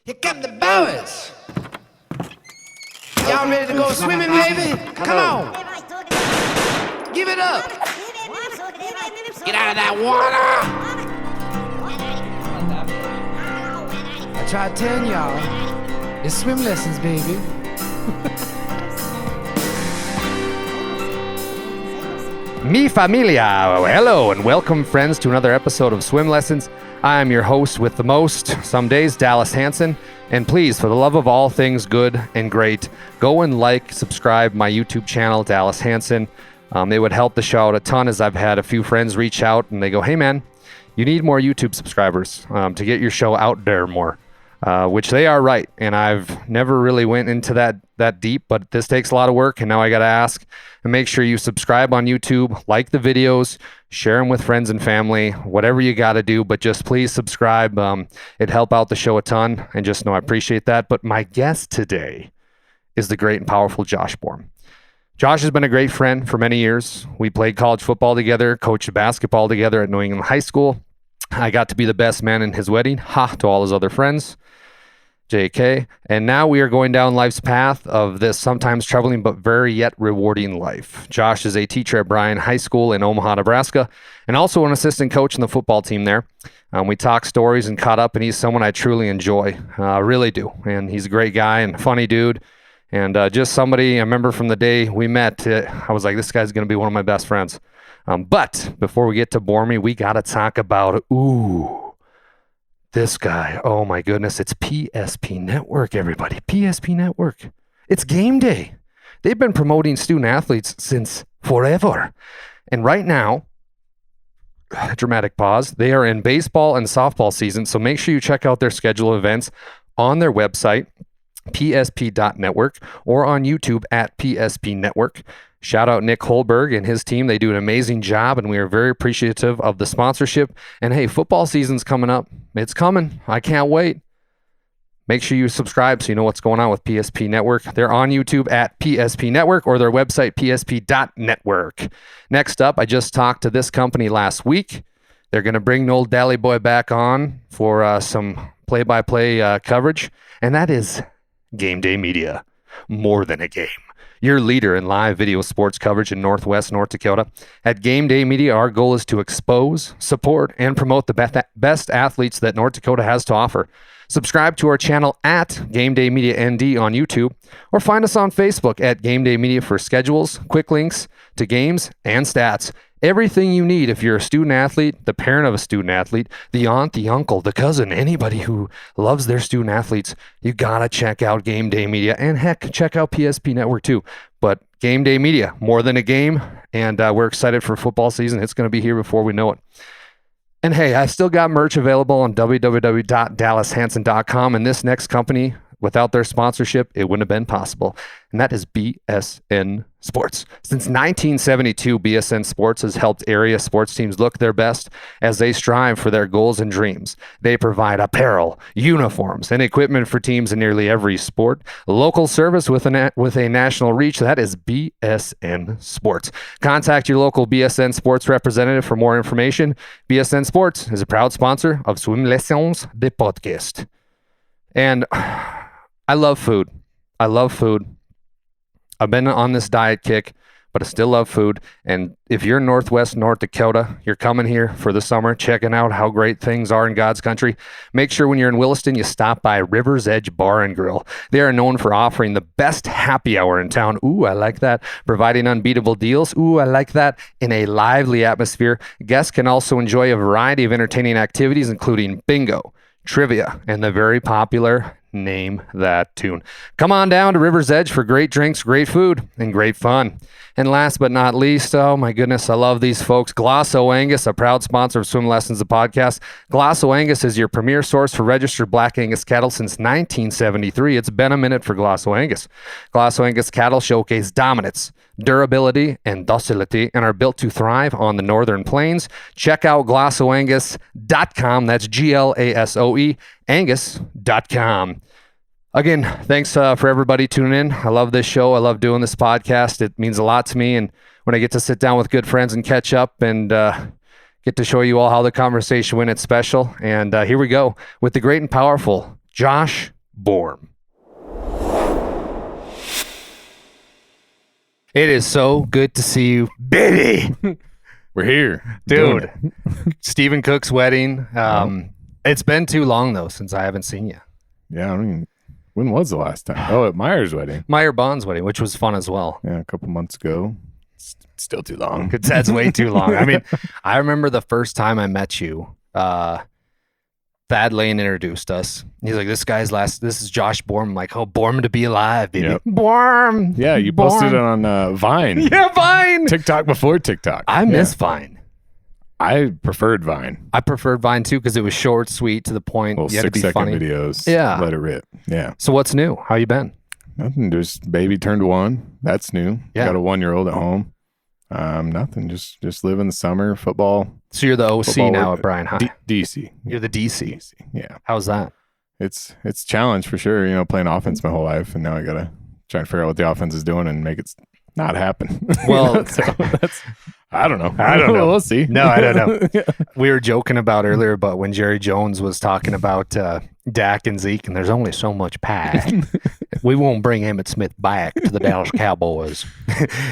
Here come the boys. Y'all ready to go swimming, baby? Come on. Give it up. Get out of that water. I tried telling y'all, it's swim lessons, baby. Mi familia, hello and welcome friends to another episode of Swim Lessons. I am your host with the most, some days, Dallas Hansen. And please, for the love of all things good and great, go and subscribe my YouTube channel, Dallas Hansen. It would help the show out a ton, as I've had a few friends reach out and they go, hey man, you need more YouTube subscribers to get your show out there more. Which they are right, and I've never really went into that deep, but this takes a lot of work, and now I got to ask and make sure you subscribe on YouTube, like the videos, share them with friends and family, whatever you got to do, but just please subscribe. It'd help out the show a ton, and just know I appreciate that. But my guest today is the great and powerful Josh Borm. Josh has been a great friend for many years. We played college football together, coached basketball together at New England High School. I got to be the best man in his wedding, to all his other friends. JK, and now we are going down life's path of this sometimes troubling but very yet rewarding life. Josh is a teacher at Bryan High School in Omaha, Nebraska, and also an assistant coach in the football team there. We talked stories and caught up, and he's someone I truly enjoy, really do. And he's a great guy and funny dude, and just somebody I remember from the day we met. I was like, this guy's going to be one of my best friends. But before we get to Bormy, we got to talk about, this guy, oh my goodness, it's PSP Network, everybody. PSP Network. It's game day. They've been promoting student athletes since forever. And right now, dramatic pause, they are in baseball and softball season, so make sure you check out their schedule of events on their website, psp.network, or on YouTube at PSP Network. Shout out Nick Holberg and his team. They do an amazing job, and we are very appreciative of the sponsorship. And hey, football season's coming up. It's coming. I can't wait. Make sure you subscribe so you know what's going on with PSP Network. They're on YouTube at PSP Network or their website, psp.network. Next up, I just talked to this company last week. They're going to bring Noel Dally Boy back on for some play-by-play coverage, and that is Game Day Media. More than a game. Your leader in live video sports coverage in Northwest North Dakota. At Game Day Media, our goal is to expose, support, and promote the best athletes that North Dakota has to offer. Subscribe to our channel at Game Day Media ND on YouTube, or find us on Facebook at Game Day Media for schedules, quick links to games, and stats. Everything you need if you're a student athlete, the parent of a student athlete, the aunt, the uncle, the cousin, anybody who loves their student athletes, you gotta check out Game Day Media, and heck, check out PSP Network too. But Game Day Media, more than a game, and we're excited for football season. It's going to be here before we know it. And hey, I've still got merch available on www.dallashansen.com, and this next company, without their sponsorship, it wouldn't have been possible. And that is BSN Sports. Since 1972, BSN Sports has helped area sports teams look their best as they strive for their goals and dreams. They provide apparel, uniforms, and equipment for teams in nearly every sport. Local service with a national reach, that is BSN Sports. Contact your local BSN Sports representative for more information. BSN Sports is a proud sponsor of Swim Lessons, the podcast. And I love food. I've been on this diet kick, but I still love food. And if you're in Northwest North Dakota, you're coming here for the summer, checking out how great things are in God's country, make sure when you're in Williston, you stop by River's Edge Bar and Grill. They are known for offering the best happy hour in town. Ooh, I like that. Providing unbeatable deals. Ooh, I like that. In a lively atmosphere. Guests can also enjoy a variety of entertaining activities, including bingo, trivia, and the very popular Name That Tune. Come on down to River's Edge for great drinks, great food, and great fun. And last but not least, oh my goodness, I love these folks. Glosso Angus, a proud sponsor of Swim Lessons, the podcast. Glosso Angus is your premier source for registered Black Angus cattle since 1973. It's been a minute for Glosso Angus. Glosso Angus cattle showcase dominance, durability, and docility, and are built to thrive on the northern plains. Check out glossoangus.com. That's GLASOE, angus.com. Again, thanks for everybody tuning in. I love this show. I love doing this podcast. It means a lot to me. And when I get to sit down with good friends and catch up and get to show you all how the conversation went, it's special. And here we go with the great and powerful Josh Borm. It is so good to see you, baby. We're here, Dude. Stephen Cook's wedding. It's been too long, though, since I haven't seen you. Yeah, I mean, when was the last time? Oh, at Meyer's wedding. Meyer Bond's wedding, which was fun as well. Yeah, a couple months ago. Still too long. That's way too long. I mean, I remember the first time I met you, Thad Lane introduced us. He's like, this is Josh Borm. I'm like, oh, Borm to be alive, baby. Yep. Borm. Yeah, you Borm. posted it on Vine. Yeah, Vine. TikTok before TikTok. I miss Vine. I preferred Vine. I preferred Vine too because it was short, sweet, to the point. Well, You had to be 6-second funny. videos. Yeah. Let it rip. Yeah. So what's new? How you been? Nothing. Just baby turned 1. That's new. Yeah. Got a 1-year-old at home. Nothing. Just live in the summer. Football. So you're the OC Football now work- at Bryan High. DC. You're the DC. DC. Yeah. How's that? It's a challenge for sure. You know, playing offense my whole life, and now I gotta try and figure out what the offense is doing and make it not happen. Well, so that's I don't know. I don't know. We'll see. No, I don't know. We were joking about earlier, but when Jerry Jones was talking about Dak and Zeke, and there's only so much pie, we won't bring Emmitt Smith back to the Dallas Cowboys,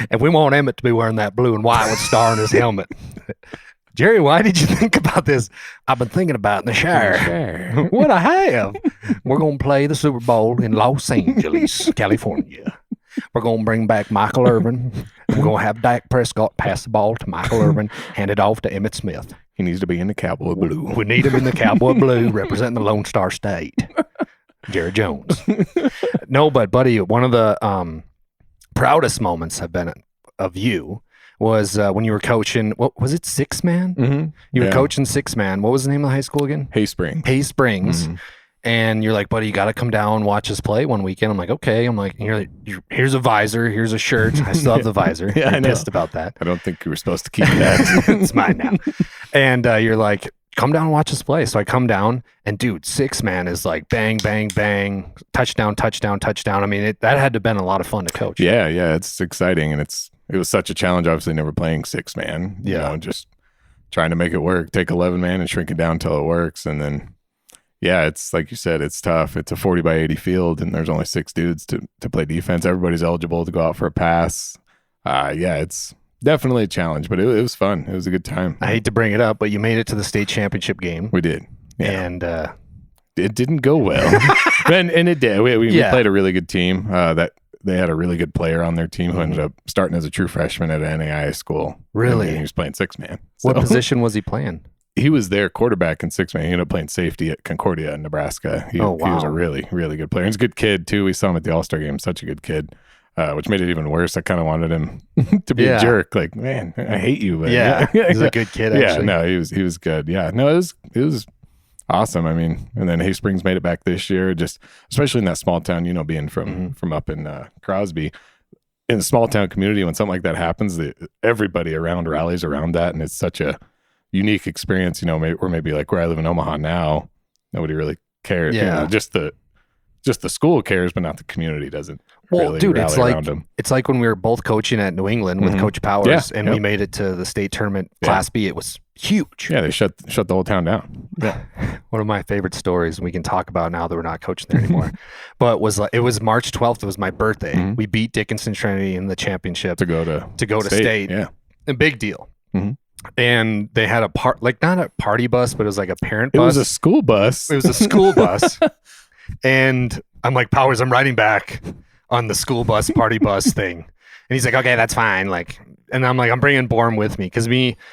and we want Emmitt to be wearing that blue and white with a star in his helmet. Jerry, why did you think about this? I've been thinking about it in the shower. What I have. We're going to play the Super Bowl in Los Angeles, California. We're going to bring back Michael Irvin. We're going to have Dak Prescott pass the ball to Michael Irvin, hand it off to Emmitt Smith. He needs to be in the Cowboy blue. We need him in the Cowboy blue, representing the Lone Star State. Jerry Jones. No, but buddy, one of the proudest moments have been of you was when you were coaching. What was it? 6-man. Mm-hmm. You were coaching 6-man. What was the name of the high school again? Hay Spring. Hay Springs. Mm-hmm. And you're like, buddy, you got to come down and watch us play one weekend. I'm like, okay. I'm like, here's a visor, here's a shirt. I still have the visor. Yeah, I'm I know. pissed about that. I don't think you were supposed to keep that. It's mine now. And you're like, come down and watch us play. So I come down, and dude, 6-man is like bang, bang, bang, touchdown, touchdown, touchdown. I mean, that had to have been a lot of fun to coach. Yeah, it's exciting, and it was such a challenge. Obviously, never playing 6-man. You know, just trying to make it work. Take 11-man and shrink it down until it works, and then. Yeah, it's like you said, it's tough. It's a 40 by 80 field, and there's only 6 dudes to play defense. Everybody's eligible to go out for a pass. Yeah, it's definitely a challenge, but it was fun. It was a good time. I hate to bring it up, but you made it to the state championship game. We did. Yeah. And it didn't go well. and it did. We played a really good team. That they had a really good player on their team who ended up starting as a true freshman at an NAIA school. Really? And he was playing 6-man. What position was he playing? He was their quarterback in 6-man. He ended up playing safety at Concordia in Nebraska. He was a really, really good player. He's a good kid, too. We saw him at the All-Star game. Such a good kid, which made it even worse. I kind of wanted him to be a jerk. Like, man, I hate you. But he's a good kid, actually. Yeah, no, he was good. Yeah, no, it was awesome. I mean, and then Hay Springs made it back this year, just especially in that small town, you know, being from up in Crosby. In a small town community, when something like that happens, everybody around rallies around that, and it's such a unique experience, you know, or maybe like where I live in Omaha now, nobody really cares. Yeah. You know, just the school cares, but not the community doesn't. Well, really dude, rally around them. it's like when we were both coaching at New England with Coach Powers, and we made it to the state tournament, Class B. It was huge. Yeah, they shut the whole town down. Yeah. One of my favorite stories we can talk about now that we're not coaching there anymore. But it was March 12th. It was my birthday. Mm-hmm. We beat Dickinson Trinity in the championship to go to state. Yeah, a big deal. Mm-hmm. And they had not a party bus, but it was like a parent bus. It was a school bus. It was a school bus. And I'm like, Powers, I'm riding back on the school bus, party bus thing. And he's like, okay, that's fine. Like, and I'm like, I'm bringing Borm with me. Cause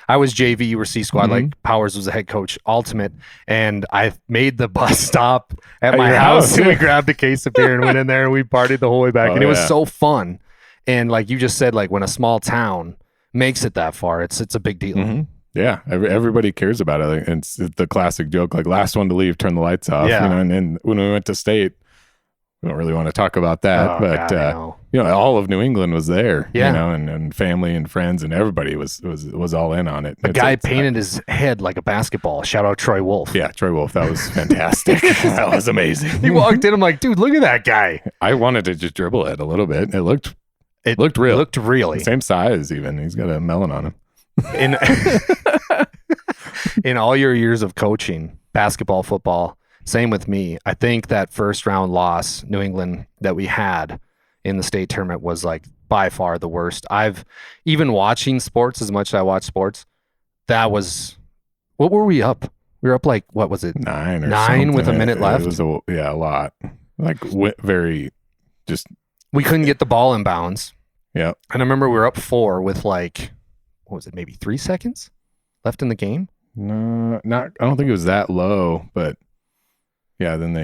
I was JV, you were C squad. Like Powers was the head coach, ultimate. And I made the bus stop at my house. And we grabbed a case of beer and went in there and we partied the whole way back. And it was so fun. And like you just said, like when a small town makes it that far, it's a big deal. Mm-hmm. Yeah, everybody cares about it. Like, it's the classic joke, like last one to leave, turn the lights off. Yeah. You know, and when we went to state, we don't really want to talk about that, but you know, all of New England was there. Yeah. You know, and family and friends and everybody was all in on it. A guy painted his head like a basketball. Shout out Troy Wolf. Yeah, Troy Wolf. That was fantastic. That was amazing. He walked in. I'm like, dude, look at that guy. I wanted to just dribble it a little bit. It looked real. It looked really. Same size even. He's got a melon on him. In all your years of coaching basketball, football, Same with me. I think that first round loss, New England, that we had in the state tournament was like by far the worst. I've even watching sports as much as I watch sports. That was, what were we up? We were up like, what was it? 9 or 9 something. with a minute left. It was a lot. Like very just. We couldn't get the ball in bounds. Yeah. And I remember we were up 4 with like, what was it? Maybe 3 seconds left in the game. No, I don't think it was that low, but yeah, then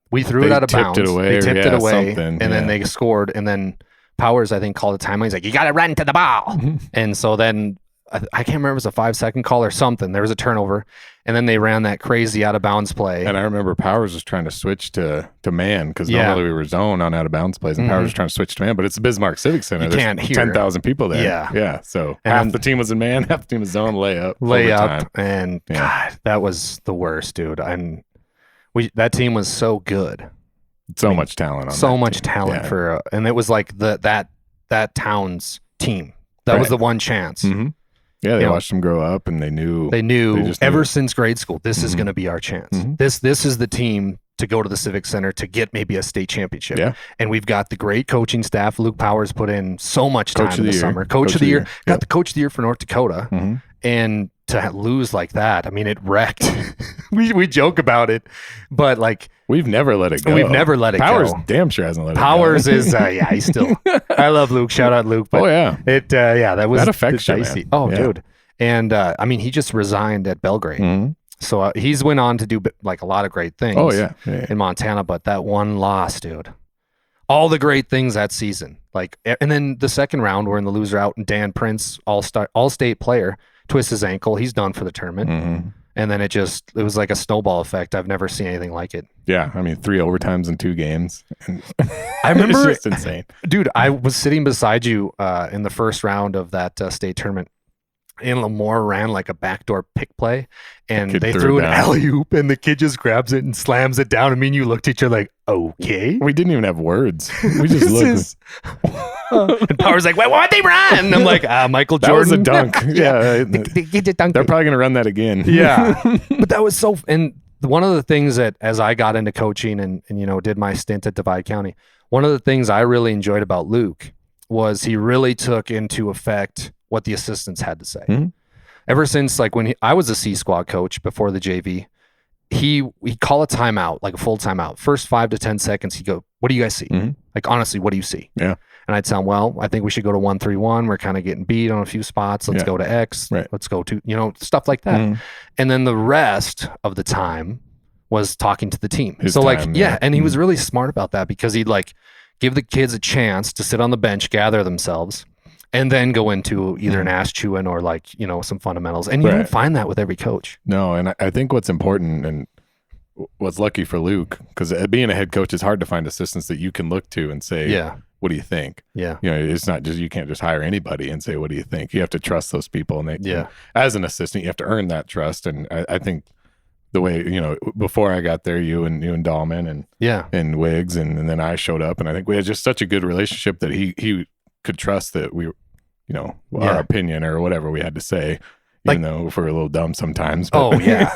we threw it out of bounds. They tipped it away, and then they scored. And then Powers, I think, called a timeout. He's like, "You got to run to the ball." And so then I can't remember if it was a 5-second call or something. There was a turnover, and then they ran that crazy out of bounds play. And I remember Powers was trying to switch to man because normally we were zone on out of bounds plays, and Powers was trying to switch to man. But it's the Bismarck Civic Center. You There's can't hear 10,000 people there. Yeah. So And half the team was in man, half the team was zone, layup, overtime. And God, that was the worst, dude. That team was so good. So much talent on so that much team. talent Yeah. for and it was like that town's team. That was the one chance. Mm-hmm. Yeah, they watched them grow up, and they knew ever since grade school, this is going to be our chance. This is the team to go to the Civic Center to get maybe a state championship. Yeah. And we've got the great coaching staff. Luke Powers put in so much time in the summer. Coach of the year. Got the coach of the year for North Dakota. And to lose like that, I mean, it wrecked. we joke about it, but like we've never let it go. Powers damn sure hasn't let it go. Powers is he's still. I love Luke. Shout out Luke. But that affects you, man. Oh, dude. And I mean, he just resigned at Belgrade. So he's went on to do like a lot of great things. Oh yeah. In Montana, but that one loss, dude. All the great things that season, like, and then the second round, we're in the loser out, and Dan Prince, all-state player, twists his ankle. He's done for the tournament. And then it was like a snowball effect. I've never seen anything like it. Yeah, I mean, 3 overtimes in 2 games. I remember, it's just insane, dude. I was sitting beside you in the first round of that state tournament. And Lamore ran like a backdoor pick play, and they threw an alley-oop, and the kid just grabs it and slams it down. I mean, you looked at each other like, okay. We didn't even have words. We just looked. And Power's like, why'd they run? And I'm like, Michael Jordan. That was a dunk. Yeah. They're probably going to run that again. Yeah. But that was so, and one of the things that as I got into coaching and did my stint at Divide County, one of the things I really enjoyed about Luke was he really took into effect what the assistants had to say. Ever since like when I was a C squad coach before the JV, he'd call a timeout, like a full timeout. First 5 to 10 seconds, he'd go, "What do you guys see? Like, honestly, what do you see?" Yeah. And I'd tell him, "Well, I think we should go to 1-3-1. We're kind of getting beat on a few spots. Let's go to X. Right. Let's go to, stuff like that." And then the rest of the time was talking to the team. And he was really smart about that because he'd like give the kids a chance to sit on the bench, gather themselves, and then go into either an ass chewing or like, some fundamentals. And you don't find that with every coach. No, and I think what's important and what's lucky for Luke, because being a head coach, it's hard to find assistants that you can look to and say, what do you think? Yeah. It's not just, you can't just hire anybody and say, what do you think? You have to trust those people. And as an assistant, you have to earn that trust. And I think the way, before I got there, you and Dahlman and Wiggs, and then I showed up, and I think we had just such a good relationship that he could trust that we, our opinion or whatever we had to say, even though if we're a little dumb sometimes. But. Oh yeah.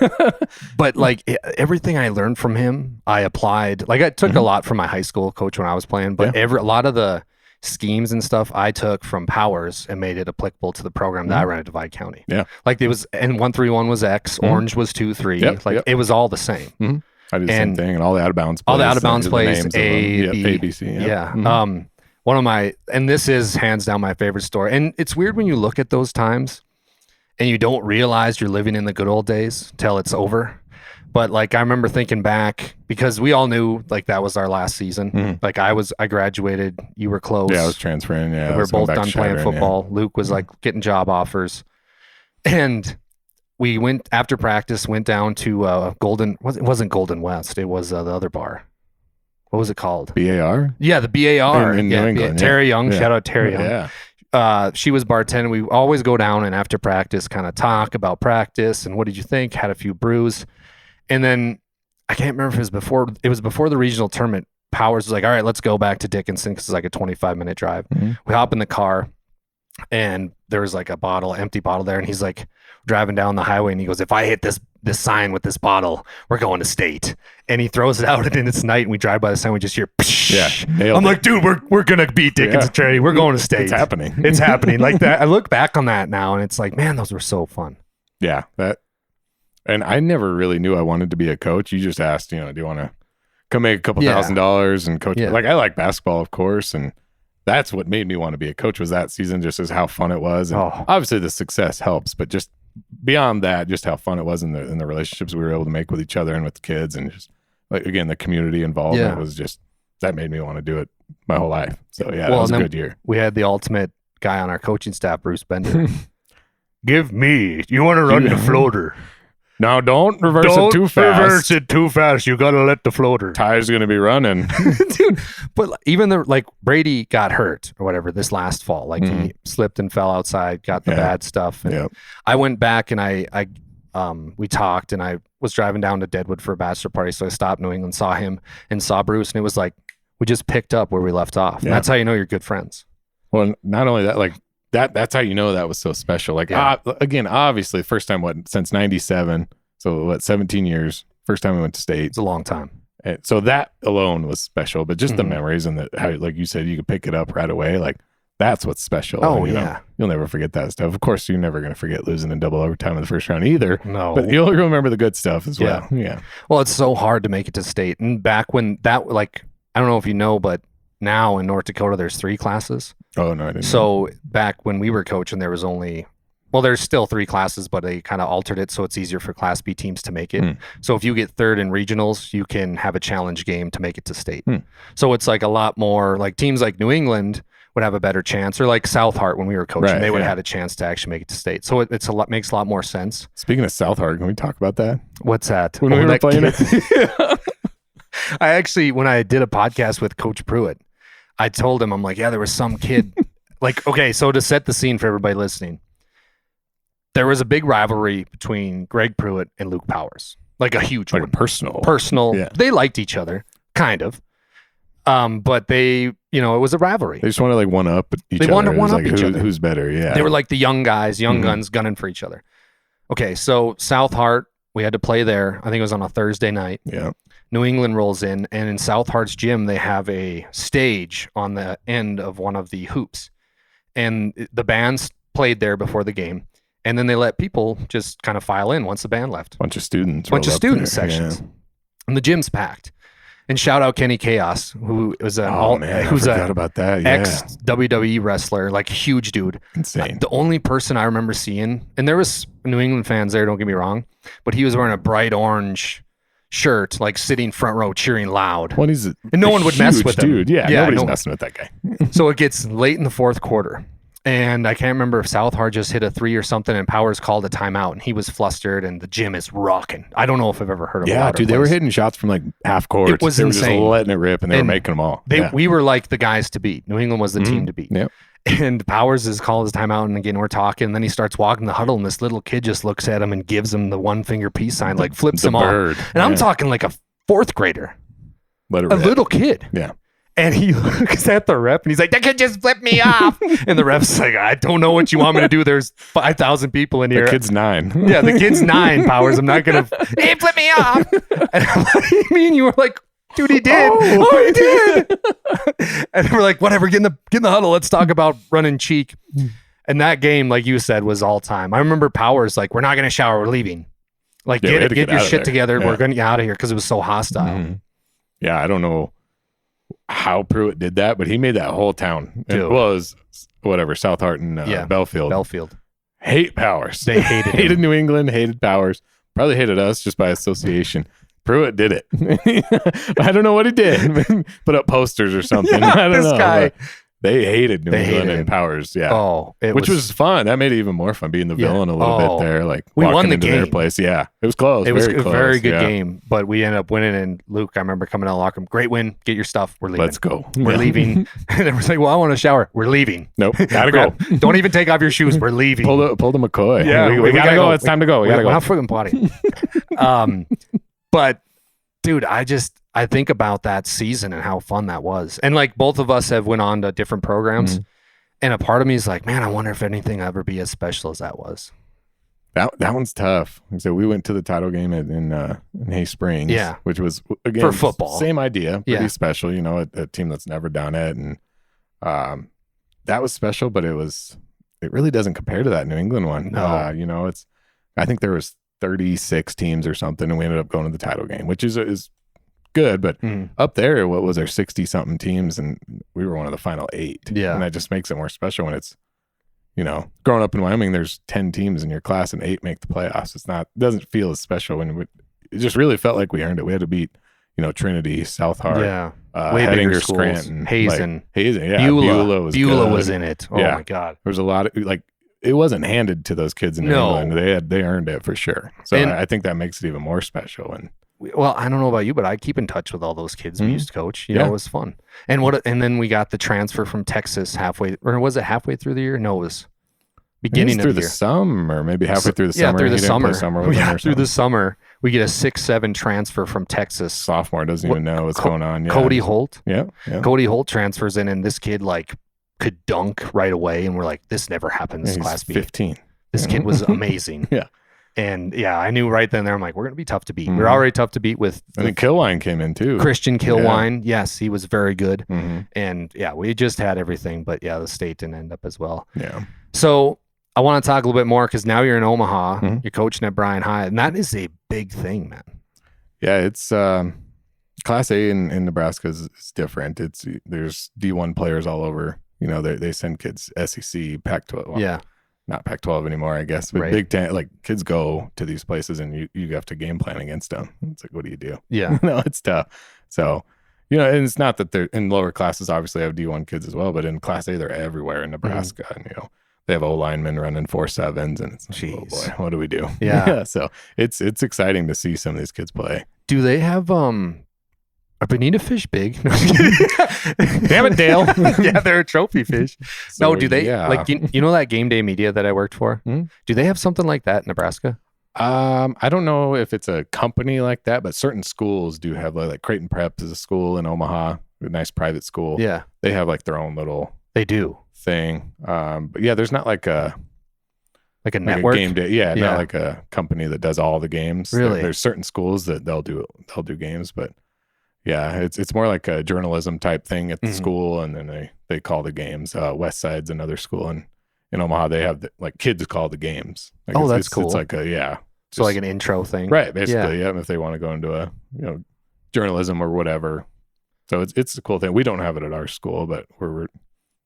But like everything I learned from him, I applied. Like I took a lot from my high school coach when I was playing, but a lot of the schemes and stuff I took from Powers and made it applicable to the program that I ran at Divide County. Yeah. Like it was, and 1-3-1 was X, orange was 2-3. It was all the same. I did the same thing, and all the out of bounds plays. All the out of bounds plays, A, B, C. Yeah. One of my, and this is hands down my favorite story. And it's weird when you look at those times and you don't realize you're living in the good old days till it's over. But like, I remember thinking back because we all knew like that was our last season. Like I graduated, you were close. Yeah, I was transferring. Yeah. We were both done playing football. Luke was like getting job offers. And we went after practice, went down to Golden, it wasn't Golden West. It was the other bar. What was it called? BAR? Yeah, the BAR. In New England. Terry Young. Shout out Terry Young. Yeah. She was bartending. We always go down and after practice kind of talk about practice and what did you think? Had a few brews. And then I can't remember if it was before the regional tournament. Powers was like, all right, let's go back to Dickinson because it's like a 25-minute drive. We hop in the car and there was like a empty bottle there, and he's like driving down the highway, and he goes, if I hit this sign with this bottle, we're going to state. And he throws it out, and then it's night, and we drive by the sign, we just hear I'm like, dude, we're gonna beat Dickens and Charity, we're going to state. It's happening. It's happening like that. I look back on that now, and it's like, man, those were so fun. Yeah, and I never really knew I wanted to be a coach. You just asked, do you want to come make a couple $1,000 and coach? Like, I like basketball, of course, and that's what made me want to be a coach was that season, just as how fun it was. And obviously the success helps, but just beyond that, just how fun it was in the relationships we were able to make with each other and with the kids, and just like, again, the community involvement was just, that made me want to do it my whole life. So yeah, that was a good year. We had the ultimate guy on our coaching staff, Bruce Bender. You want to run the floater. Now don't reverse it too fast. Don't reverse it too fast. You got to let the floater. Ty's going to be running. Dude, but even Brady got hurt or whatever this last fall. Like he slipped and fell outside, got the bad stuff. And I went back and we talked, and I was driving down to Deadwood for a bachelor party. So I stopped New England, saw him and saw Bruce. And it was like, we just picked up where we left off. And that's how you know you're good friends. Well, not only that, like that's how you know that was so special. Like, again, obviously, first time since 97. So 17 years. First time we went to state. It's a long time. And so that alone was special. But just the memories and how, like you said, you could pick it up right away. Like, that's what's special. Oh, and, you'll never forget that stuff. Of course, you're never going to forget losing in double overtime in the first round either. No. But you'll remember the good stuff as well. Yeah. Well, it's so hard to make it to state. And back when that, like, I don't know if you know, but now in North Dakota, there's 3 classes. Oh, no, I didn't know. So back when we were coaching, there was only, well, there's still 3 classes, but they kind of altered it so it's easier for Class B teams to make it. So if you get 3rd in regionals, you can have a challenge game to make it to state. So it's like a lot more, like teams like New England would have a better chance, or like South Hart when we were coaching, they would have had a chance to actually make it to state. So makes a lot more sense. Speaking of South Hart, can we talk about that? What's that? When we were playing it? I actually, when I did a podcast with Coach Pruitt, I told him, I'm like, there was some kid, like, okay, so to set the scene for everybody listening, there was a big rivalry between Greg Pruitt and Luke Powers, like a huge one. Personal. Yeah. They liked each other, kind of. But they, it was a rivalry. They just want to like one up each other. They wanted to one up each other. Who's better? Yeah. They were like the young guys, guns gunning for each other. Okay, so South Hart, we had to play there. I think it was on a Thursday night. Yeah. New England rolls in, and in South Hart's gym, they have a stage on the end of one of the hoops. And the bands played there before the game. And then they let people just kind of file in once the band left. Bunch of student sections. Yeah. And the gym's packed. And shout out Kenny Chaos, who was who's about that. Ex WWE wrestler, like huge dude. Insane. The only person I remember seeing, and there was New England fans there, don't get me wrong, but he was wearing a bright orange shirt, like sitting front row cheering loud. Well, and no one would mess with him. Dude. Yeah, nobody's messing with that guy. So it gets late in the 4th quarter. And I can't remember if South Hart just hit a 3 or something, and Powers called a timeout, and he was flustered, and the gym is rocking. I don't know if I've ever heard of it. Yeah, dude, they were hitting shots from like half court. It was insane. They were just letting it rip, and they were making them all. We were like the guys to beat. New England was the team to beat. Yep. And Powers is calling his timeout, and again, we're talking, and then he starts walking the huddle, and this little kid just looks at him and gives him the 1-finger peace sign, like flips him off. And I'm talking like a 4th grader. Little kid. Yeah. And he looks at the rep and he's like, that kid just flipped me off. And the rep's like, I don't know what you want me to do. There's 5,000 people in here. The kid's 9. Yeah, the kid's 9, Powers. I'm not going to, he flipped me off. And I'm like, me and you were like, dude, he did. Oh, he did. And we're like, whatever, get in the huddle. Let's talk about running cheek. And that game, like you said, was all time. I remember Powers like, we're not going to shower. We're leaving. Like, get your shit together. Yeah. We're going to get out of here because it was so hostile. Mm-hmm. Yeah, I don't know how Pruitt did that, but he made that whole town. It was whatever, South Hart and Belfield. Hate Powers. They hated New England, hated Powers. Probably hated us just by association. Pruitt did it. I don't know what he did. Put up posters or something. I don't know. Guy. They hated New England and Powers. Yeah. Oh, which was fun. That made it even more fun being the villain a little bit there. Like we won the into game. Their place. Yeah. It was close. It was a very good game, but we ended up winning. And Luke, I remember coming out of the locker room. Great win. Get your stuff. We're leaving. Let's go. We're leaving. And everyone's like, well, I want to shower. We're leaving. Nope. Gotta go. Don't even take off your shoes. We're leaving. Pull the McCoy. Yeah. We gotta go. It's time to go. We gotta go. We're not friggin' potty. But dude, I think about that season and how fun that was. And like both of us have went on to different programs. And a part of me is like, man, I wonder if anything will ever be as special as that was. That one's tough. So we went to the title game in Hay Springs, which was again for football. Same idea, pretty special. A team that's never done it, and that was special. But it really doesn't compare to that New England one. No. I think there was 36 teams or something, and we ended up going to the title game, which is good. But up there, what was there 60 something teams, and we were one of the final 8. Yeah, and that just makes it more special when it's. Growing up in Wyoming, there's 10 teams in your class and 8 make the playoffs. It doesn't feel as special when it just really felt like we earned it. We had to beat, Trinity, South Hart, Hettinger, Scranton, Hazen, Beulah was in it. Oh my God. There was a lot of it wasn't handed to those kids in New England. They earned it for sure. So I think that makes it even more special. And well, I don't know about you, but I keep in touch with all those kids we used to coach. It was fun. And then we got the transfer from Texas halfway, or was it halfway through the year? No, it was beginning of through the the summer, maybe halfway through the summer. Yeah, through the summer. Through the summer, we get a 6'7" transfer from Texas. Sophomore doesn't even know what's going on. Yeah. Cody Holt. Yeah. Cody Holt transfers in, and this kid could dunk right away, and we're like, this never happens. Class B. 15. This kid was amazing. Yeah. And I knew right then and there, I'm like, we're going to be tough to beat. We're already tough to beat with. I think Kilwine came in too. Christian Kilwine. Yeah. Yes, he was very good. And we just had everything, but the state didn't end up as well. Yeah. So I want to talk a little bit more because now you're in Omaha, you're coaching at Bryan High, and that is a big thing, man. Yeah, it's Class A in Nebraska is different. There's D1 players all over. They send kids SEC, Pac-12. Well, not Pac-12 anymore, I guess. But Big Ten, kids go to these places and you have to game plan against them. It's like, what do you do? Yeah. It's tough. So, and it's not that they're in lower classes, obviously have D1 kids as well, but in Class A, they're everywhere in Nebraska. And, they have O-linemen running 4.7s, and it's like, oh boy, what do we do? Yeah. So it's exciting to see some of these kids play. Do they have are bonita fish big? No, I'm kidding. Damn it, Dale. Yeah, they're a trophy fish. So, no, do they you know that game day media that I worked for? Do they have something like that in Nebraska? I don't know if it's a company like that, but certain schools do have like Creighton Prep is a school in Omaha, a nice private school. Yeah. They have their own little thing. But there's not like a network game day. Yeah, not like a company that does all the games. Really? There's certain schools that they'll do games, but yeah, it's more like a journalism type thing at the school, and then they call the games. West Side's another school in Omaha. They have kids call the games. That's cool. It's like so like an intro thing, right? Basically, if they want to go into a journalism or whatever. So it's a cool thing. We don't have it at our school, but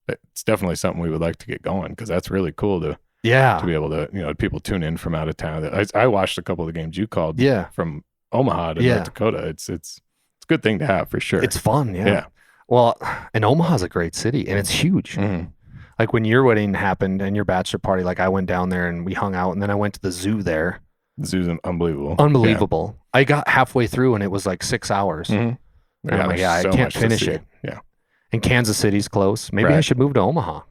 it's definitely something we would like to get going because that's really cool to be able to people tune in from out of town. I watched a couple of the games you called from Omaha to North Dakota. It's a good thing to have for sure. It's fun. Yeah. Well, and Omaha's a great city and it's huge. Like when your wedding happened and your bachelor party, I went down there and we hung out, and then I went to the zoo there. The zoo's unbelievable. Unbelievable. Yeah. I got halfway through and it was 6 hours. And I'm like, I can't finish it. Yeah. And Kansas City's close. Maybe I should move to Omaha.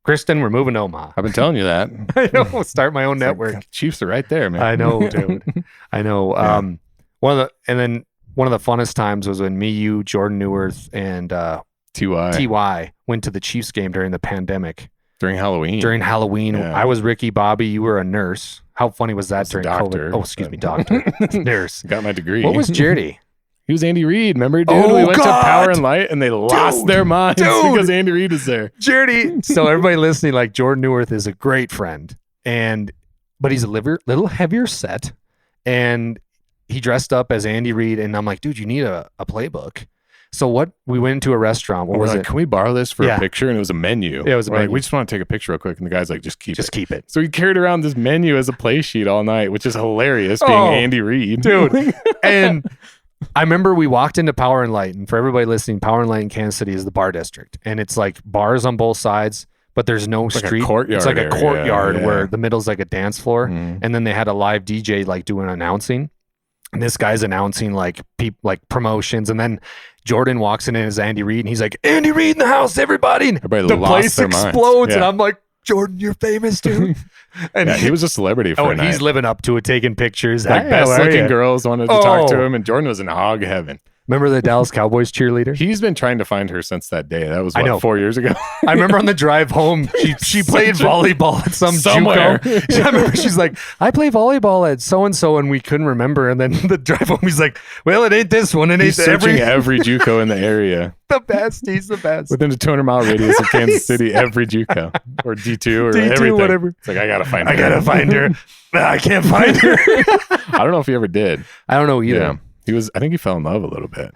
Kristen, we're moving to Omaha. I've been telling you that. I know. Start my own network. Chiefs are right there, man. I know, dude. I know. Yeah. One of the funnest times was when me, you, Jordan Neuwirth, and TY went to the Chiefs game during the pandemic. During Halloween. Yeah. I was Ricky Bobby. You were a nurse. How funny was that during COVID? Oh, excuse me, doctor. Nurse. Got my degree. What was Jerry? He was Andy Reid, remember, dude? We went to Power and Light, and they lost their minds because Andy Reid is there. Jerry. So everybody listening, Jordan Neuwirth is a great friend, but he's a little heavier set, and he dressed up as Andy Reid, and I'm like, dude, you need a playbook. So we went into a restaurant. What was it? Can we borrow this for a picture? And it was a menu. Yeah, it was a menu. We just want to take a picture real quick. And the guy's like, just keep it. So he carried around this menu as a play sheet all night, which is hilarious being Andy Reid. Dude. And I remember we walked into Power and Light, and for everybody listening, Power and Light in Kansas City is the bar district. And it's bars on both sides, but there's no street. It's like a courtyard where the middle's like a dance floor. And then they had a live DJ doing announcing. And this guy's announcing promotions, and then Jordan walks in as Andy Reid, and he's like, "Andy Reid in the house, everybody!" And the place explodes, and I'm like, "Jordan, you're famous, dude." And he was a celebrity for a night. He's living up to it, taking pictures. Best looking girls wanted to talk to him, and Jordan was in hog heaven. Remember the Dallas Cowboys cheerleader? He's been trying to find her since that day. That was I know. 4 years ago. I remember on the drive home, she played volleyball at somewhere. JUCO. I remember she's like, I play volleyball at so-and-so, and we couldn't remember. And then the drive home, he's like, well, it ain't this one. It He's ain't searching every JUCO in the area. The best. He's the best. Within a 200-mile radius of Kansas City, every JUCO. Or D2 or D2, everything. whatever. It's like, I got to find her. I gotta find her. I can't find her. I don't know if he ever did. I don't know either. Yeah. I think he fell in love a little bit.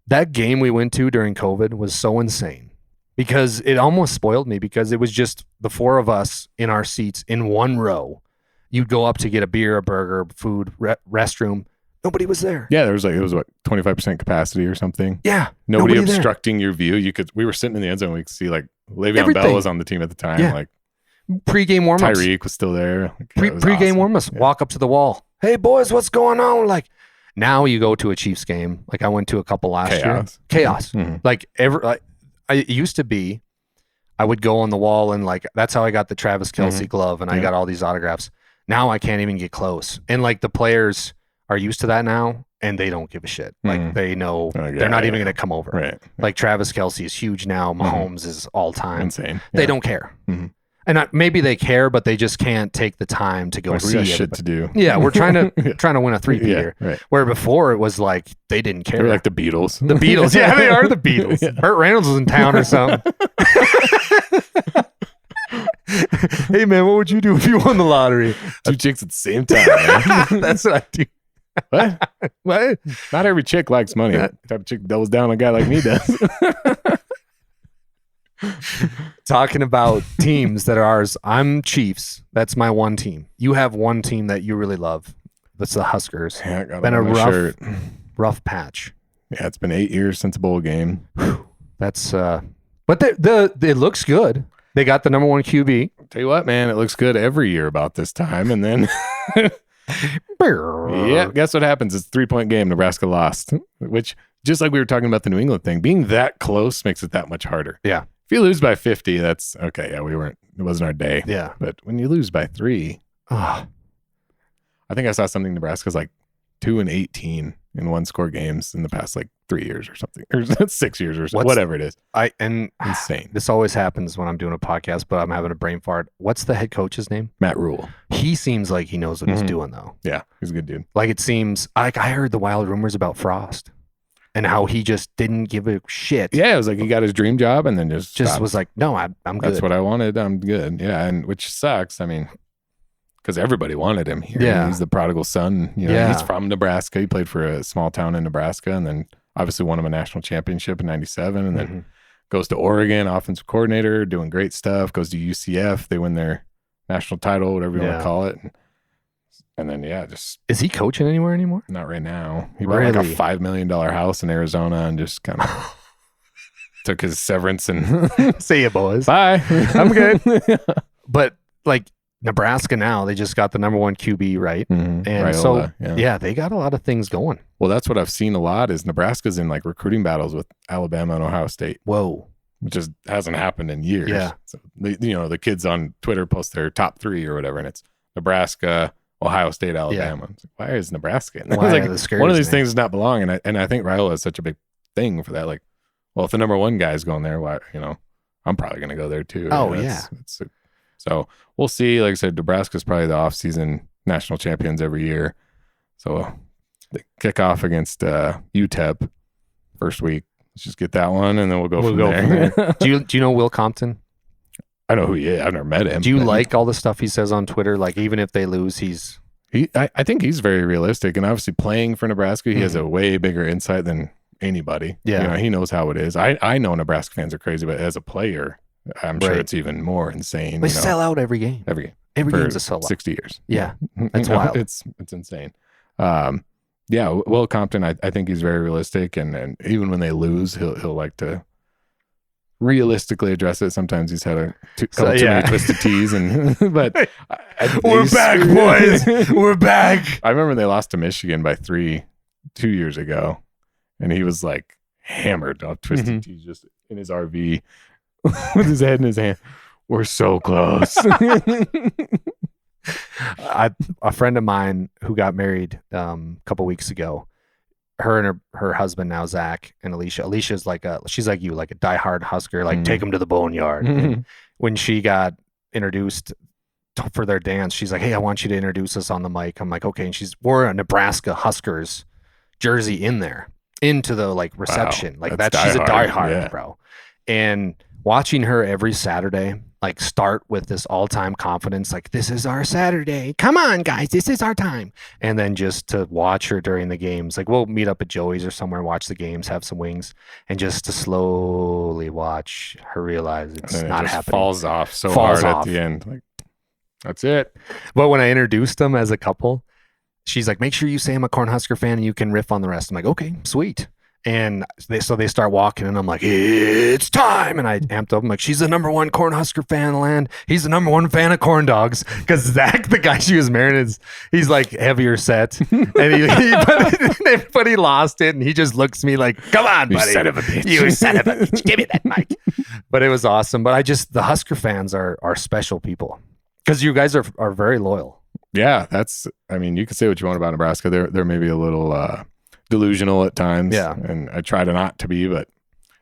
That game we went to during COVID was so insane because it almost spoiled me because it was just the four of us in our seats in one row. You'd go up to get a beer, a burger, food, restroom. Nobody was there. Yeah, it was 25% capacity or something. Yeah. Nobody there. obstructing your view. We were sitting in the end zone. We could see like Le'Veon Everything. Bell was on the team at the time. Yeah. Like Pre-game warm-ups. Tyreek was still there. Like, Pre-game awesome. warm-ups. Yeah. Walk up to the wall. Hey, boys, what's going on? Like, now you go to a Chiefs game. Like, I went to a couple last year. Chaos. Mhm. Like, it used to be, I would go on the wall and, like, that's how I got the Travis Kelce glove, and I got all these autographs. Now I can't even get close. And, like, the players are used to that now, and they don't give a shit. Like, they know they're not even going to come over. Right. Like, Travis Kelce is huge now. Mahomes is all-time. Insane. They don't care. And maybe they care, but they just can't take the time to go Like, we see got it. shit to do. Yeah, we're trying to win a three-peat here. Right. Where before it was like they didn't care. They're like the Beatles. The Beatles. Yeah, they are the Beatles. Yeah. Burt Reynolds was in town or something. Hey man, what would you do if you won the lottery? 2 chicks at the same time. Man. That's what I do. What? What? Not every chick likes money. The type of chick doubles down on a guy like me does. Talking about teams that are ours. I'm Chiefs. That's my one team. You have one team that you really love. That's the Huskers. Yeah, I got Been it a on my shirt. rough patch. Yeah, it's been 8 years since a bowl game. That's but it looks good. They got the number one QB. Tell you what, man, it looks good every year about this time. And then, yeah, guess what happens? It's a 3-point game. Nebraska lost, which, just like we were talking about the New England thing, being that close makes it that much harder. Yeah. If you lose by 50, that's okay. Yeah, it wasn't our day. Yeah. But when you lose by 3, I think I saw something Nebraska's like 2-18 in one-score games in the past like 3 years or something, or 6 years or something, whatever it is. Insane. This always happens when I'm doing a podcast, but I'm having a brain fart. What's the head coach's name? Matt Rule. He seems like he knows what he's doing, though. Yeah, he's a good dude. Like it seems like I heard the wild rumors about Frost and how he just didn't give a shit. Yeah, it was like he got his dream job and then just stopped. was like, no, I'm good. That's what I wanted. I'm good. Yeah, and which sucks. I mean, because everybody wanted him here. Yeah. He's the prodigal son. You know, Yeah. he's from Nebraska. He played for a small town in Nebraska and then obviously won him a national championship in 97 and then goes to Oregon, offensive coordinator, doing great stuff, goes to UCF. They win their national title, whatever you want to call it. And then, just... Is he coaching anywhere anymore? Not right now. He bought like a $5 million house in Arizona and just kind of took his severance and... See ya, boys. Bye. I'm good. But, like, Nebraska now, they just got the number one QB, right? Mm-hmm. And Raiola, they got a lot of things going. Well, that's what I've seen a lot is Nebraska's in like recruiting battles with Alabama and Ohio State. Whoa. Which just hasn't happened in years. Yeah. So the kids on Twitter post their top 3 or whatever, and it's Nebraska, Ohio State, Alabama. It's like, why is Nebraska in there? Why like, are the Scourge one of these there? things does not belong, and I think Raiola is such a big thing for that. Like, well, if the number one guy's going there, why I'm probably going to go there too. Oh, So we'll see. Like I said, Nebraska's probably the off-season national champions every year. So they kick off against UTEP first week. Let's just get that one, and then we'll go from there. Do you know Will Compton? I know who he is. I've never met him. Do you like all the stuff he says on Twitter? Like, even if they lose, I think he's very realistic, and obviously playing for Nebraska, he has a way bigger insight than anybody. Yeah. He knows how it is. I know Nebraska fans are crazy, but as a player, I'm sure it's even more insane. They sell out every game. Every game. Every for game's a sellout. 60 years. Yeah. That's wild. It's insane. Will Compton, I think he's very realistic, and even when they lose, he'll like to realistically address it. Sometimes he's had a couple too many twisted teas, but we're back, boys. We're back. I remember they lost to Michigan by 3 2 years ago, and he was like hammered off twisted teas just in his RV with his head in his hand. We're so close. A friend of mine who got married a couple weeks ago, her and her husband now, Zach and Alicia. Alicia's she's like you, like a diehard Husker, like take them to the boneyard. And when she got introduced for their dance, she's like, "Hey, I want you to introduce us on the mic." I'm like, "Okay." And she's wore a Nebraska Huskers jersey into the like reception. Wow, like that's she's a diehard, yeah. bro. And watching her every Saturday, like start with this all-time confidence, like this is our Saturday. Come on, guys, this is our time. And then just to watch her during the games, like we'll meet up at Joey's or somewhere, watch the games, have some wings, and just to slowly watch her realize it's not happening. Falls off hard at the end. Like that's it. But when I introduced them as a couple, she's like, "Make sure you say I'm a Cornhusker fan and you can riff on the rest." I'm like, "Okay, sweet." And they start walking, and I'm like, "It's time!" And I amped up. I'm like, "She's the number one Cornhusker fan in the land. He's the number one fan of corn dogs." Because Zach, the guy she was married, he's like heavier set, and but he lost it, and he just looks at me like, "Come on, buddy, you son of a bitch, you son of a bitch, give me that mic." But it was awesome. But the Husker fans are special people because you guys are very loyal. Yeah, I mean, you can say what you want about Nebraska. They're maybe a little delusional at times. Yeah. And I try to not to be, but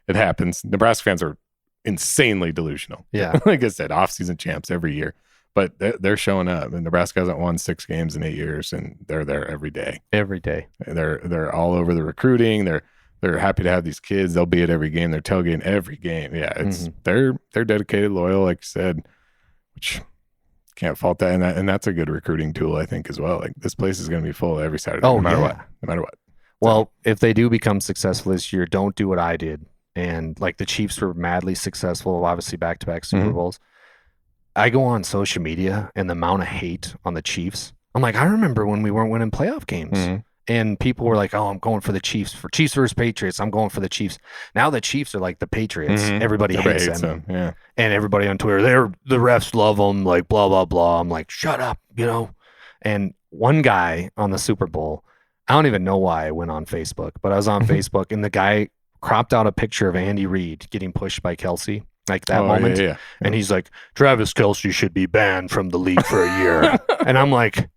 it happens. Nebraska fans are insanely delusional. Yeah. Like I said, off-season champs every year. But they're showing up. And Nebraska hasn't won 6 games in 8 years, and they're there every day. Every day. They're all over the recruiting. They're happy to have these kids. They'll be at every game. They're tailgating every game. Yeah, it's they're dedicated, loyal, like you said, which can't fault that. And that's a good recruiting tool, I think, as well. Like this place is going to be full every Saturday, no matter what. Well, if they do become successful this year, don't do what I did. And like the Chiefs were madly successful, obviously back-to-back Super Bowls. I go on social media and the amount of hate on the Chiefs. I'm like, I remember when we weren't winning playoff games. And people were like, "Oh, I'm going for the Chiefs. For Chiefs versus Patriots, I'm going for the Chiefs." Now the Chiefs are like the Patriots. Everybody hates them. Yeah. And everybody on Twitter, the refs love them, like blah, blah, blah. I'm like, shut up, And one guy on the Super Bowl, I don't even know why I went on Facebook, but I was on Facebook, and the guy cropped out a picture of Andy Reid getting pushed by Kelsey, like that moment. Yeah. And he's like, "Travis Kelsey should be banned from the league for a year." And I'm like,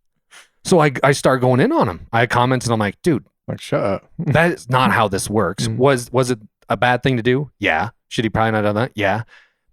so I start going in on him. I commented, I'm like, "Dude, like shut up. That is not how this works." Was it a bad thing to do? Yeah. Should he probably not have done that? Yeah.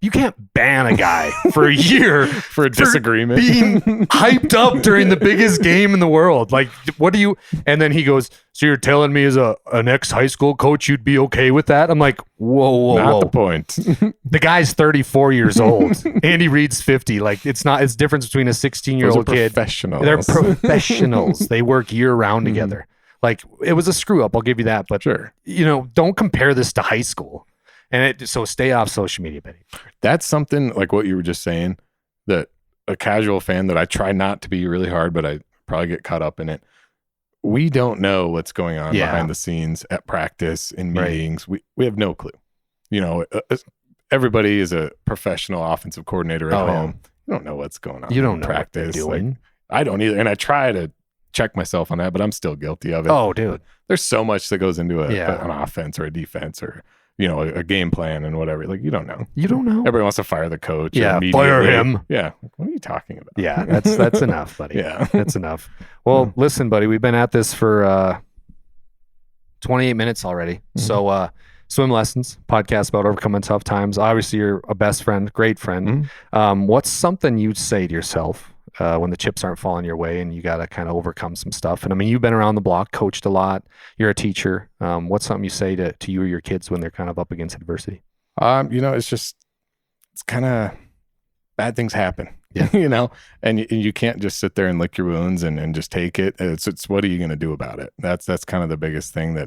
You can't ban a guy for a year for a disagreement, being hyped up during the biggest game in the world. Like, what do you? And then he goes, "So you're telling me as an ex-high school coach, you'd be okay with that?" I'm like, whoa. Not the point. The guy's 34 years old. Andy Reid's 50. Like, it's difference between a 16-year-old kid. Professionals. They're professionals. They work year round together. Like, it was a screw up. I'll give you that. But sure, don't compare this to high school. And so stay off social media, Betty. That's something like what you were just saying, that a casual fan that I try not to be really hard, but I probably get caught up in it. We don't know what's going on behind the scenes at practice, in meetings. Right. We have no clue. Everybody is a professional offensive coordinator at home. Yeah. You don't know what's going on. You don't know practice. What they're doing. Like, I don't either. And I try to check myself on that, but I'm still guilty of it. Oh, dude. There's so much that goes into an offense or a defense or a game plan and whatever. Like, you don't know. Everybody wants to fire the coach. Yeah, fire him. Yeah. What are you talking about? Yeah, that's enough, buddy. Yeah. That's enough. Well, listen, buddy, we've been at this for 28 minutes already. So swim lessons, podcast about overcoming tough times. Obviously, you're a best friend, great friend. What's something you'd say to yourself when the chips aren't falling your way and you got to kind of overcome some stuff? And I mean, you've been around the block, coached a lot. You're a teacher. What's something you say to you or your kids when they're kind of up against adversity? It's kind of bad things happen, and you can't just sit there and lick your wounds and just take it. It's what are you going to do about it? That's kind of the biggest thing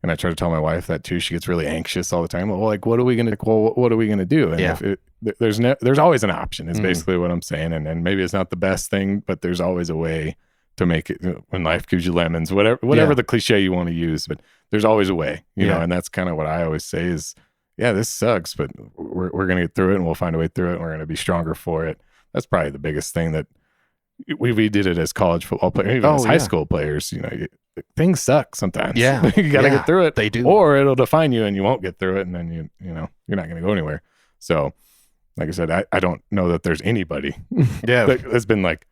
and I try to tell my wife that too. She gets really anxious all the time. Well, like, what are we going to do? And there's always an option is basically what I'm saying. And maybe it's not the best thing, but there's always a way to make it when life gives you lemons, whatever the cliche you want to use, but there's always a way, you know, and that's kind of what I always say is, yeah, this sucks, but we're going to get through it and we'll find a way through it. And we're going to be stronger for it. That's probably the biggest thing that we did it as college football players, even as high school players, things suck sometimes. Yeah. You got to get through it. They do. Or it'll define you and you won't get through it. And then you're not going to go anywhere. So like I said, I don't know that there's anybody that has been like,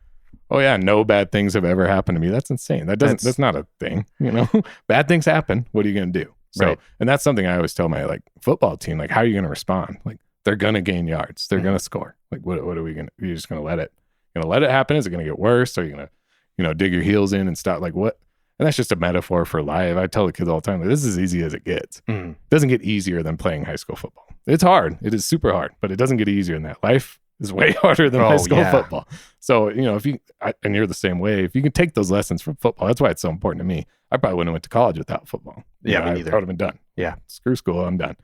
oh yeah, no bad things have ever happened to me. That's insane. That's not a thing, you know. Bad things happen. What are you going to do? So, Right. and that's something I always tell my like football team, like, how are you going to respond? Like, they're going to gain yards. They're going to score. Like, what are we going to, you're just going to let it, happen? Is it going to get worse? Are you going to, dig your heels in and stop? Like, what? And that's just a metaphor for life. I tell the kids all the time, like, this is as easy as it gets. It doesn't get easier than playing high school football. It's hard. It is super hard, but it doesn't get easier than that. Life is way harder than high school football. So, if and you're the same way, if you can take those lessons from football, that's why it's so important to me. I probably wouldn't have went to college without football. Yeah, me I neither. would have been done. Yeah. Screw school, I'm done.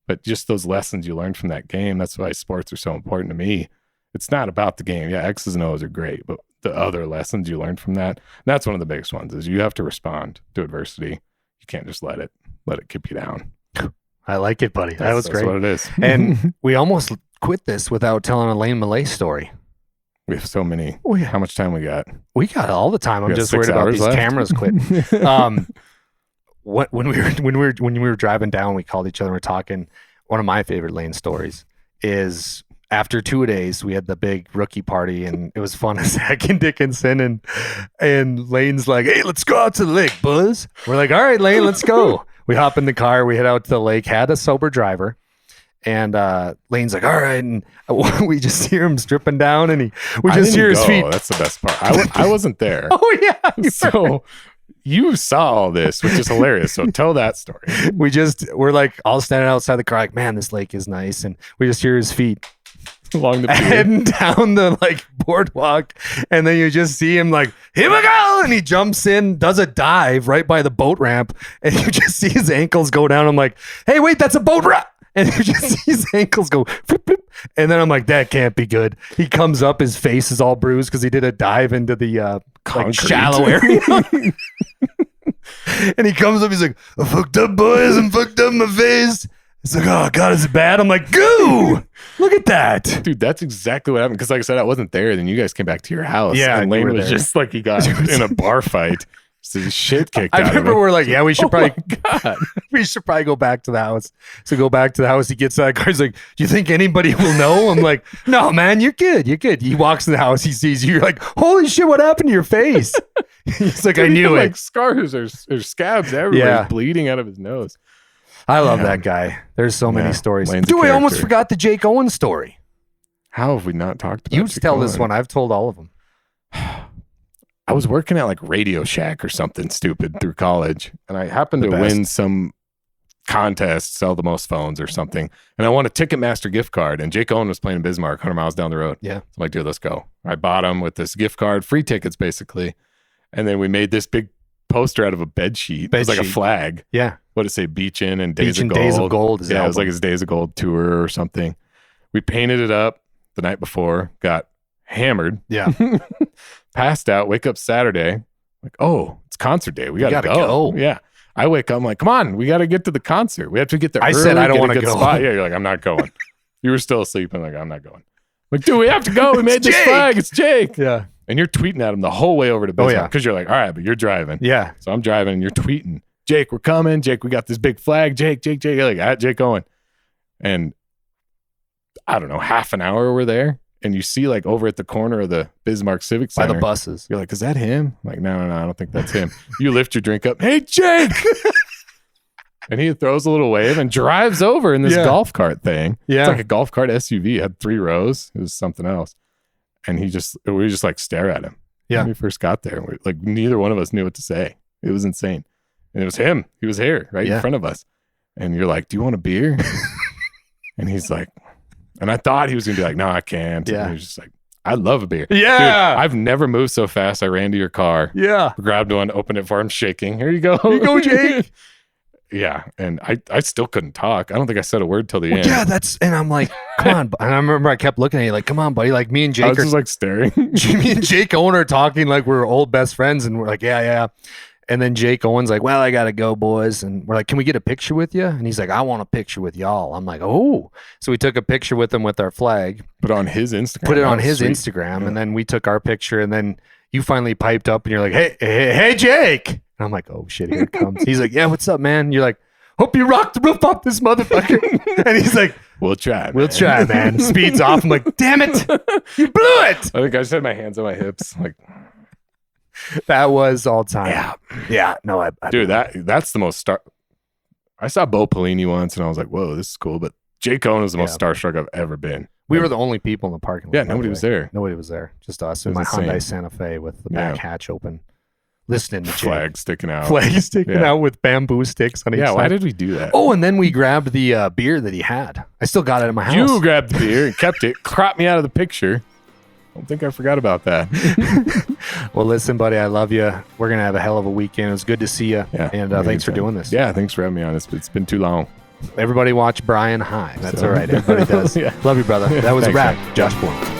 But just those lessons you learn from that game, that's why sports are so important to me. It's not about the game. Yeah, X's and O's are great, but the other lessons you learn from that, that's one of the biggest ones, is you have to respond to adversity. You can't just let it keep you down. I like it, buddy. That was great. That's what it is. And we almost quit this without telling a Lane Millay story. We have so many. Oh, yeah. How much time we got? We got all the time. I'm We got just 6 worried about hours these left. cameras quit. When we were driving down, we called each other and we're talking. One of my favorite Lane stories is after 2 days, we had the big rookie party and it was fun as heck in Dickinson, and Lane's like, "Hey, let's go out to the lake, Buzz." We're like, "All right, Lane, let's go." We hop in the car, we head out to the lake, had a sober driver. And Lane's like, "All right," and we just hear him dripping down, and we just hear his feet. That's the best part. I wasn't there. Oh yeah, So you saw all this, which is hilarious. So tell that story. we're like all standing outside the car, like, "Man, this lake is nice," and we just hear his feet Along the pier. heading down the like boardwalk, and then you just see him like, "Here we go," and he jumps in, does a dive right by the boat ramp, and you just see his ankles go down. I'm like, "Hey, wait, that's a boat ramp." And you just see his ankles go, flip, flip. And then I'm like, that can't be good. He comes up, his face is all bruised because he did a dive into the like Concrete. shallow area. And he comes up, he's like, "I fucked up, boys, and fucked up my face." It's like, "Oh God, is it bad?" I'm like, "Goo! Look at that." Dude, that's exactly what happened. Because like I said, I wasn't there. Then you guys came back to your house. Yeah, and you Lane were was there. just like, he got in a bar fight. So his shit kicked I out remember of him. we're like, "Yeah, we should probably God. we should probably go back to the house." So go back to the house. He gets out of the car. He's like, "Do you think anybody will know?" I'm like, "No, man, you're good. You're good." He walks in the house. He sees you. You're like, "Holy shit, what happened to your face?" He's like, Dude, "I knew he had, it." like scars or scabs everywhere. Yeah. He's bleeding out of his nose. I love Yeah. that guy. There's so many Yeah, stories. Lane's a Dude, I almost character. forgot the Jake Owen story. How have we not talked about You Chick tell this Owen? one. I've told all of them. I was working at like Radio Shack or something stupid through college, and I happened The to best. win some contest, sell the most phones or something, and I won a Ticketmaster gift card. And Jake Owen was playing in Bismarck, 100 miles down the road. Yeah. So I'm like, dude, let's go. I bought him with this gift card, free tickets basically, and then we made this big poster out of a bed sheet. It was like a Bed sheet. flag. Yeah. What did it say? Beach in and Beach Days of and Gold. Days of Gold is Yeah, the it was like album. his Days of Gold tour or something. We painted it up the night before, got hammered, Yeah. passed out, wake up Saturday, like, oh, it's concert day. We gotta, gotta go. Yeah. I wake up, I'm like, come on, we gotta get to the concert. We have to get there. I early, said I don't get a wanna good go. Spot. Yeah, you're like, I'm not going. You were still asleep. I'm like, I'm not going. Like, dude, we have to go. We made this Jake. flag. It's Jake. Yeah. And you're tweeting at him the whole way over to Oh, Bismarck yeah. because you're like, all right, but you're driving. Yeah. So I'm driving and you're tweeting, Jake, we're coming. Jake, we got this big flag. Jake. You're like, at Jake Owen. And I don't know, half an hour we're there. And you see like over at the corner of the Bismarck Civic By Center. the buses. You're like, is that him? I'm like, no, I don't think that's him. You lift your drink up. Hey, Jake. And he throws a little wave and drives over in this Yeah. golf cart thing. Yeah. It's like a golf cart SUV. It had 3 rows. It was something else. And we just like stare at him. Yeah. When we first got there. And like neither one of us knew what to say. It was insane. And it was him. He was here right Yeah. in front of us. And you're like, do you want a beer? And he's like, and I thought he was going to be like, no, I can't. Yeah. And he was just like, I love a beer. Yeah. Dude, I've never moved so fast. I ran to your car, Yeah. grabbed one, opened it for him, shaking. Here you go. Here you go, Jake. Yeah. And I still couldn't talk. I don't think I said a word till the end. Yeah, and I'm like, come on. And I remember I kept looking at you like, come on, buddy. Like me and I Jake was just like staring. me and Jake Owen are talking like we're old best friends, and we're like, yeah. And then Jake Owen's like, well, I gotta go, boys. And we're like, can we get a picture with you? And he's like, I want a picture with y'all. I'm like, oh. So we took a picture with him with our flag, Put on his Instagram. put it on That was his sweet. Instagram, Yeah. and then we took our picture, and then you finally piped up and you're like, hey, Jake. And I'm like, oh shit, here it comes. He's like, yeah, what's up, man? You're like, hope you rock the roof off this motherfucker. And he's like, We'll try. We'll man. try, man. Speed's off. I'm like, damn it. You blew it. I think I just had my hands on my hips. Like, That was all time. Yeah. No, I dude, that's the most I saw Bo Pelini once and I was like, whoa, this is cool. But Jay Cohen was the most starstruck I've ever been. We were the only people in the parking lot. Yeah, nobody was there. Nobody was there. Just us in It my was Hyundai insane. Santa Fe with the back hatch open. Listening to Jake. Flag sticking out. Flag sticking out with bamboo sticks on each side. Yeah, why did we do that? Oh, and then we grabbed the beer that he had. I still got it at my house. You grabbed the beer and kept it, cropped me out of the picture. I don't think I forgot about that. Well, listen, buddy, I love you. We're going to have a hell of a weekend. It was good to see you. Yeah, And thanks for doing this. Yeah, thanks for having me on. It's been too long. Everybody watch Brian High. That's all right. Everybody does. Yeah. Love you, brother. That was a Thanks, wrap. man. Josh Borm.